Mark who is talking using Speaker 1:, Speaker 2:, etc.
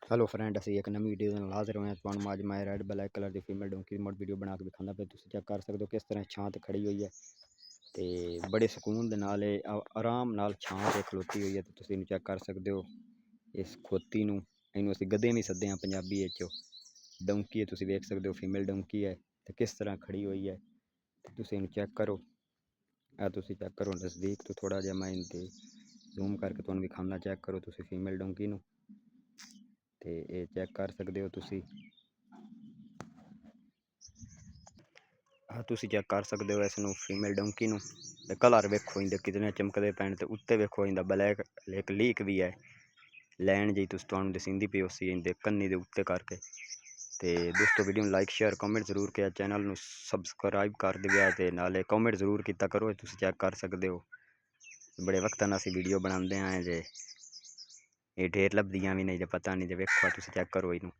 Speaker 1: Hello friend, ਅਸੀਂ ਇੱਕ ਨਵੀਂ ਵੀਡੀਓ ਨਾਲ ਹਾਜ਼ਰ ਹੋਏ ਹਾਂ। ਤੁਹਾਨੂੰ ਅੱਜ ਮੈਂ ਰੈੱਡ ਬਲੈਕ ਕਲਰ ਦੀ ਫੀਮੇਲ ਡੋਂਕੀ ਦੀ ਮੋਡ ਵੀਡੀਓ ਬਣਾ ਕੇ ਦਿਖਾਉਂਦਾ ਪਿਆ। ਤੁਸੀਂ ਚੈੱਕ ਕਰ ਸਕਦੇ ਹੋ ਕਿਸ ਤਰ੍ਹਾਂ ਛਾਂ ਤੇ ਖੜੀ ਹੋਈ ਹੈ ਤੇ ਬੜੇ ਸਕੂਨ ਦੇ ਨਾਲ ਇਹ ਆਰਾਮ ਨਾਲ ਛਾਂ ਤੇ ਖਲੋਤੀ ਹੋਈ ਹੈ। ਤੇ ਤੁਸੀਂ ਇਹਨੂੰ ਚੈੱਕ ਕਰ ਸਕਦੇ ਹੋ। ਇਸ ਖੋਤੀ ਨੂੰ, ਇਹਨੂੰ ਅਸੀਂ ਗਧੇ ਵੀ ਸੱਦੇ ਹਾਂ ਪੰਜਾਬੀ ਵਿੱਚ। ਡੋਂਕੀ ਹੈ, ਤੁਸੀਂ ਵੇਖ ਸਕਦੇ ਹੋ ਫੀਮੇਲ ਡੋਂਕੀ ਹੈ ਤੇ ਕਿਸ ਤਰ੍ਹਾਂ ਖੜੀ ਹੋਈ ਹੈ। ਤੇ ਤੁਸੀਂ ਇਹਨੂੰ ਚੈੱਕ ਕਰੋ। ਇਹ ਤੁਸੀਂ ਚੈੱਕ ਕਰੋ ਨਜ਼ਦੀਕ ਤੋਂ, ਥੋੜਾ ਜਿਹਾ ਮੈਂ ਇਹਦੇ ਜ਼ੂਮ ਕਰਕੇ ਤੁਹਾਨੂੰ ਵਿਖਾਉਂਦਾ। ਚੈੱਕ ਕਰੋ ਤੁਸੀਂ ਫੀਮੇਲ ਡੋਂਕੀ ਨੂੰ, ਤੇ ਇਹ ਚੈੱਕ ਕਰ ਸਕਦੇ ਹੋ ਤੁਸੀਂ। ਤੁਸੀਂ ਚੈੱਕ ਕਰ ਸਕਦੇ ਹੋ ਇਸ ਨੂੰ, ਫੀਮੇਲ ਡੋਂਕੀ ਨੂੰ। ਤੇ ਕਲਰ ਵੇਖੋ ਇਹਦੇ ਕਿਤਨੇ ਚਮਕਦੇ ਪੈਣ, ਤੇ ਉੱਤੇ ਵੇਖੋ ਇਹਦਾ ਬਲੈਕ ਇੱਕ ਲੀਕ ਵੀ ਹੈ, ਲੈਣ ਜੀ ਤੁਸੀਂ ਤੁਹਾਨੂੰ ਦਿਸਦੀ ਪਈ ਉਸੇ ਇਹਦੇ ਕੰਨੀ ਦੇ ਉੱਤੇ ਕਰਕੇ। ਤੇ ਦੋਸਤੋ ਵੀਡੀਓ ਨੂੰ ਲਾਈਕ ਸ਼ੇਅਰ ਕमेंट ਜ਼ਰੂਰ किया, चैनल ਨੂੰ ਸਬਸਕ੍ਰਾਈਬ ਕਰ ਦਿਆ ਤੇ ਨਾਲੇ ਕमेंट ਜ਼ਰੂਰ ਕੀਤਾ ਕਰੋ। ਤੁਸੀਂ ਚੈੱਕ ਕਰ ਸਕਦੇ ਹੋ ਬੜੇ ਵਕਤਾਂ ਨਾਲ ਅਸੀਂ ਵੀਡੀਓ ਬਣਾਉਂਦੇ ਆਏ ਜੇ, ਇਹ ਢੇਰ ਲੱਭਦੀਆਂ ਵੀ ਨਹੀਂ ਜੇ, ਪਤਾ ਨਹੀਂ ਜੇ। ਵੇਖੋ ਤੁਸੀਂ ਚੈੱਕ ਕਰੋ ਇਹਨੂੰ।